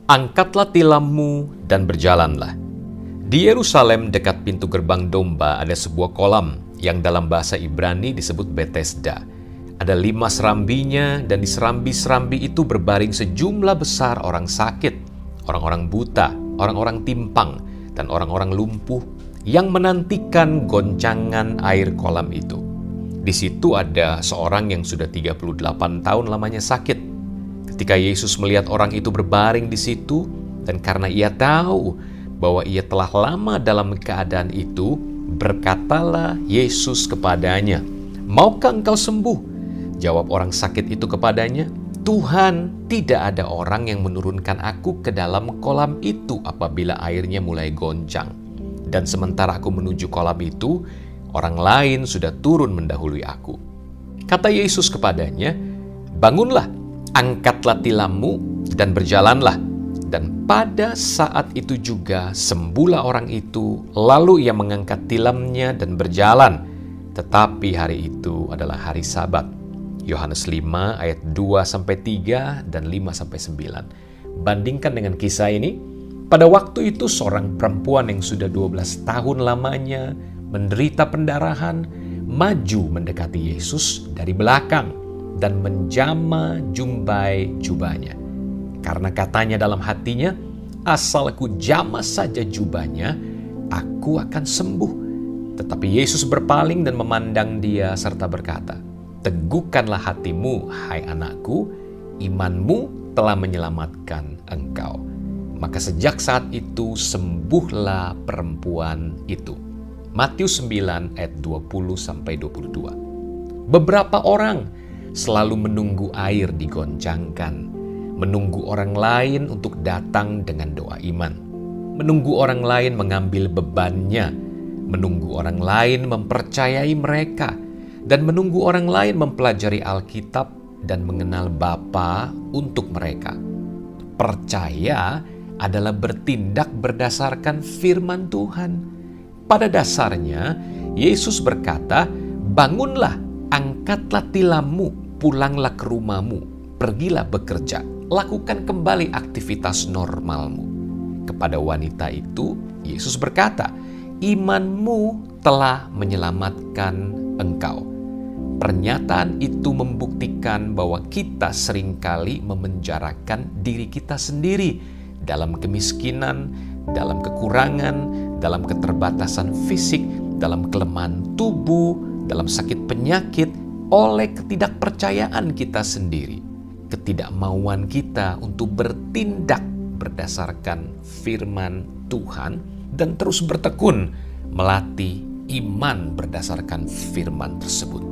Angkatlah tilammu dan berjalanlah. Di Yerusalem dekat pintu gerbang domba ada sebuah kolam yang dalam bahasa Ibrani disebut Betesda. Ada 5 serambinya dan di serambi-serambi itu berbaring sejumlah besar orang sakit, orang-orang buta, orang-orang timpang, dan orang-orang lumpuh yang menantikan goncangan air kolam itu. Di situ ada seorang yang sudah 38 tahun lamanya sakit. Ketika Yesus melihat orang itu berbaring di situ, dan karena ia tahu bahwa ia telah lama dalam keadaan itu, berkatalah Yesus kepadanya, "Maukah engkau sembuh?" Jawab orang sakit itu kepadanya, "Tuhan, tidak ada orang yang menurunkan aku ke dalam kolam itu apabila airnya mulai goncang. Dan sementara aku menuju kolam itu, orang lain sudah turun mendahului aku." Kata Yesus kepadanya, "Bangunlah, angkatlah tilammu dan berjalanlah." Dan pada saat itu juga sembuhlah orang itu, lalu ia mengangkat tilamnya dan berjalan. Tetapi hari itu adalah hari Sabat. Yohanes 5 ayat 2-3 dan 5-9. Bandingkan dengan kisah ini, pada waktu itu seorang perempuan yang sudah 12 tahun lamanya menderita pendarahan, maju mendekati Yesus dari belakang dan menjama jumbai jubahnya. Karena katanya dalam hatinya, "Asal aku jamah saja jubahnya, aku akan sembuh." Tetapi Yesus berpaling dan memandang dia serta berkata, "Teguhkanlah hatimu, hai anakku, imanmu telah menyelamatkan engkau." Maka sejak saat itu sembuhlah perempuan itu. Matius 9 ayat 20-22. Beberapa orang selalu menunggu air digoncangkan, menunggu orang lain untuk datang dengan doa iman, menunggu orang lain mengambil bebannya, menunggu orang lain mempercayai mereka, dan menunggu orang lain mempelajari Alkitab dan mengenal Bapa untuk mereka. Percaya adalah bertindak berdasarkan firman Tuhan. Pada dasarnya, Yesus berkata, "Bangunlah, angkatlah tilammu, pulanglah ke rumahmu, pergilah bekerja, lakukan kembali aktivitas normalmu." Kepada wanita itu, Yesus berkata, "Imanmu telah menyelamatkan engkau." Pernyataan itu membuktikan bahwa kita seringkali memenjarakan diri kita sendiri dalam kemiskinan, dalam kekurangan, dalam keterbatasan fisik, dalam kelemahan tubuh, dalam sakit penyakit, oleh ketidakpercayaan kita sendiri. Ketidakmauan kita untuk bertindak berdasarkan firman Tuhan dan terus bertekun melatih iman berdasarkan firman tersebut.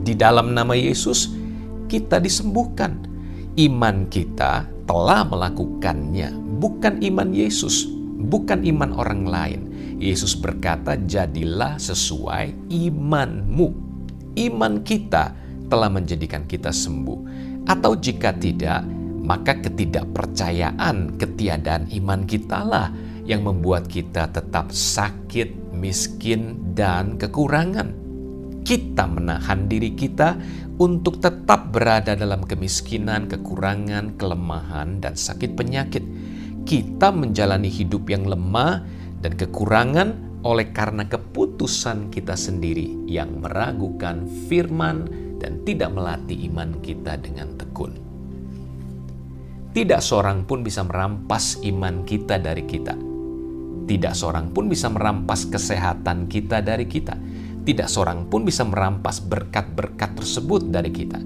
Di dalam nama Yesus kita disembuhkan. Iman kita telah melakukannya, bukan iman Yesus, bukan iman orang lain. Yesus berkata, "Jadilah sesuai imanmu." Iman kita telah menjadikan kita sembuh. Atau jika tidak, maka ketidakpercayaan, ketiadaan iman kitalah yang membuat kita tetap sakit, miskin, dan kekurangan. Kita menahan diri kita untuk tetap berada dalam kemiskinan, kekurangan, kelemahan, dan sakit penyakit. Kita menjalani hidup yang lemah dan kekurangan oleh karena keputusan kita sendiri yang meragukan firman dan tidak melatih iman kita dengan tekun. Tidak seorang pun bisa merampas iman kita dari kita. Tidak seorang pun bisa merampas kesehatan kita dari kita. Tidak seorang pun bisa merampas berkat-berkat tersebut dari kita.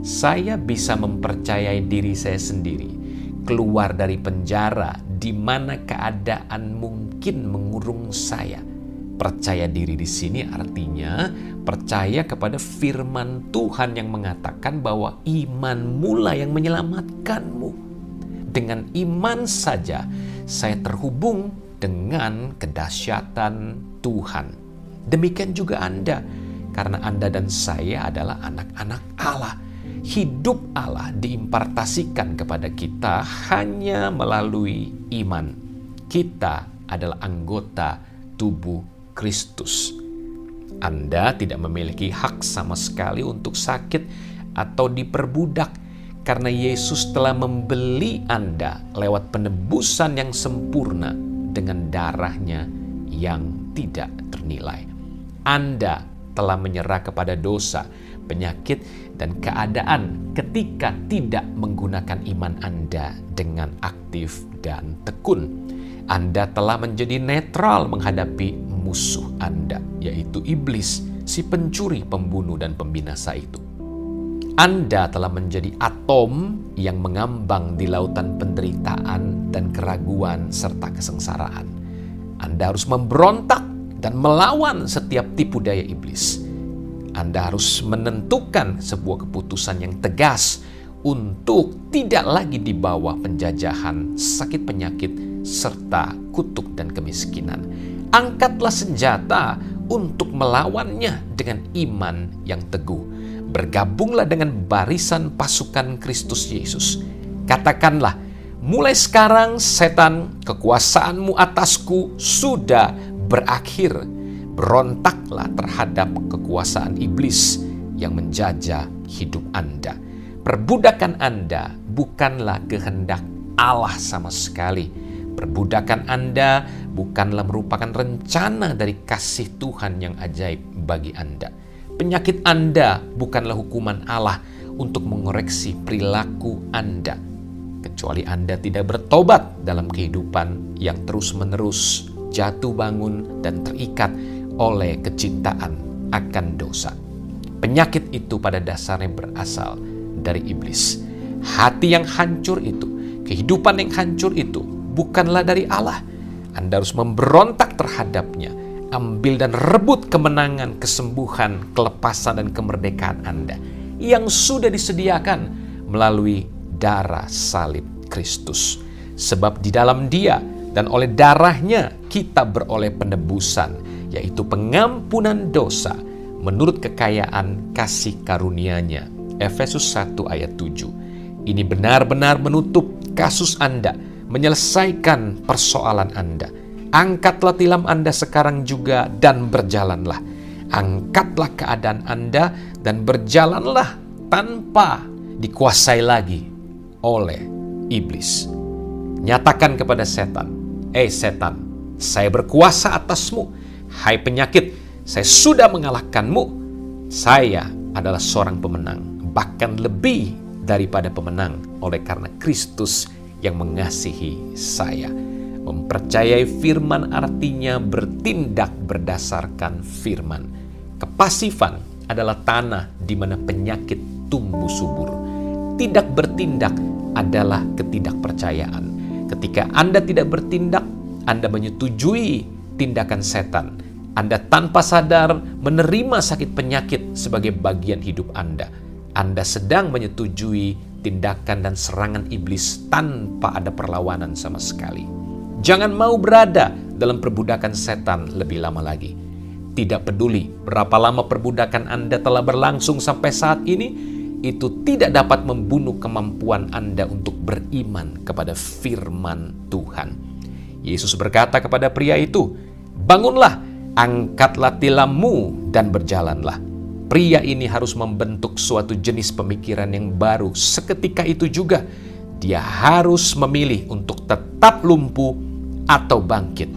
Saya bisa mempercayai diri saya sendiri, keluar dari penjara di mana keadaan mungkin mengurung saya. Percaya diri di sini artinya percaya kepada firman Tuhan yang mengatakan bahwa imanmu lah yang menyelamatkanmu. Dengan iman saja saya terhubung dengan kedahsyatan Tuhan. Demikian juga Anda, karena Anda dan saya adalah anak-anak Allah. Hidup Allah diimpartasikan kepada kita hanya melalui iman. Kita adalah anggota tubuh Kristus. Anda tidak memiliki hak sama sekali untuk sakit atau diperbudak. karena Yesus telah membeli Anda lewat penebusan yang sempurna dengan darahnya yang tidak ternilai. Anda telah menyerah kepada dosa, penyakit, dan keadaan ketika tidak menggunakan iman Anda dengan aktif dan tekun. Anda telah menjadi netral menghadapi musuh Anda, yaitu iblis, si pencuri, pembunuh, dan pembinasa itu. Anda telah menjadi atom yang mengambang di lautan penderitaan dan keraguan serta kesengsaraan. Anda harus memberontak dan melawan setiap tipu daya iblis. Anda harus menentukan sebuah keputusan yang tegas untuk tidak lagi di bawah penjajahan sakit penyakit serta kutuk dan kemiskinan. Angkatlah senjata untuk melawannya dengan iman yang teguh. Bergabunglah dengan barisan pasukan Kristus Yesus. Katakanlah, mulai sekarang setan, kekuasaanmu atasku sudah berakhir. Berontaklah terhadap kekuasaan iblis yang menjajah hidup Anda. Perbudakan Anda bukanlah kehendak Allah sama sekali. Perbudakan Anda bukanlah merupakan rencana dari kasih Tuhan yang ajaib bagi Anda. Penyakit Anda bukanlah hukuman Allah untuk mengoreksi perilaku Anda. Kecuali Anda tidak bertobat dalam kehidupan yang terus-menerus jatuh bangun dan terikat oleh kecintaan akan dosa. Penyakit itu pada dasarnya berasal dari iblis. Hati yang hancur itu, kehidupan yang hancur itu bukanlah dari Allah. Anda harus memberontak terhadapnya. Ambil dan rebut kemenangan, kesembuhan, kelepasan, dan kemerdekaan Anda yang sudah disediakan melalui darah salib Kristus. Sebab di dalam Dia dan oleh darahnya kita beroleh penebusan, yaitu pengampunan dosa menurut kekayaan kasih karunia-Nya. Efesus 1 ayat 7. Ini benar-benar menutup kasus Anda, menyelesaikan persoalan Anda. Angkatlah tilam Anda sekarang juga dan berjalanlah. Angkatlah keadaan Anda dan berjalanlah tanpa dikuasai lagi oleh iblis. Nyatakan kepada setan, setan, saya berkuasa atasmu. Hai penyakit, saya sudah mengalahkanmu. Saya adalah seorang pemenang, bahkan lebih daripada pemenang oleh karena Kristus yang mengasihi saya. Mempercayai firman artinya bertindak berdasarkan firman. Kepasifan adalah tanah di mana penyakit tumbuh subur. Tidak bertindak adalah ketidakpercayaan. Ketika Anda tidak bertindak, Anda menyetujui tindakan setan. Anda tanpa sadar menerima sakit penyakit sebagai bagian hidup Anda. Anda sedang menyetujui tindakan dan serangan iblis tanpa ada perlawanan sama sekali. Jangan mau berada dalam perbudakan setan lebih lama lagi. Tidak peduli berapa lama perbudakan Anda telah berlangsung sampai saat ini, itu tidak dapat membunuh kemampuan Anda untuk beriman kepada firman Tuhan. Yesus berkata kepada pria itu, bangunlah, angkatlah tilammu dan berjalanlah. Pria ini harus membentuk suatu jenis pemikiran yang baru. Seketika itu juga, dia harus memilih untuk tetap lumpuh atau bangkit.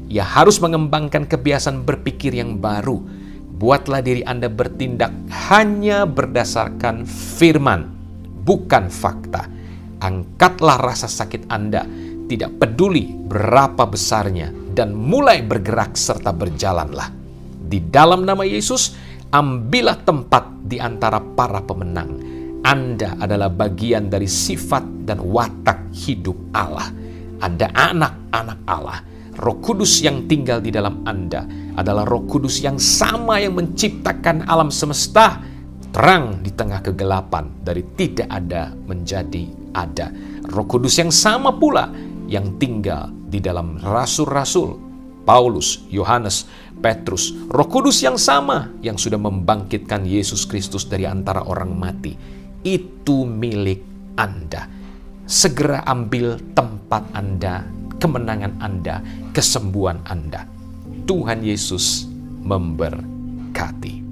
Ia harus mengembangkan kebiasaan berpikir yang baru. Buatlah diri Anda bertindak hanya berdasarkan firman, bukan fakta. Angkatlah rasa sakit Anda, tidak peduli berapa besarnya, dan mulai bergerak serta berjalanlah. Di dalam nama Yesus, ambillah tempat di antara para pemenang. Anda adalah bagian dari sifat dan watak hidup Allah. Anda anak-anak Allah. Roh Kudus yang tinggal di dalam Anda adalah Roh Kudus yang sama yang menciptakan alam semesta, terang di tengah kegelapan, dari tidak ada menjadi ada. Roh Kudus yang sama pula yang tinggal di dalam rasul-rasul Paulus, Yohanes, Petrus. Roh Kudus yang sama yang sudah membangkitkan Yesus Kristus dari antara orang mati. Itu milik Anda. Segera ambil tempat Anda, kemenangan Anda, kesembuhan Anda. Tuhan Yesus memberkati.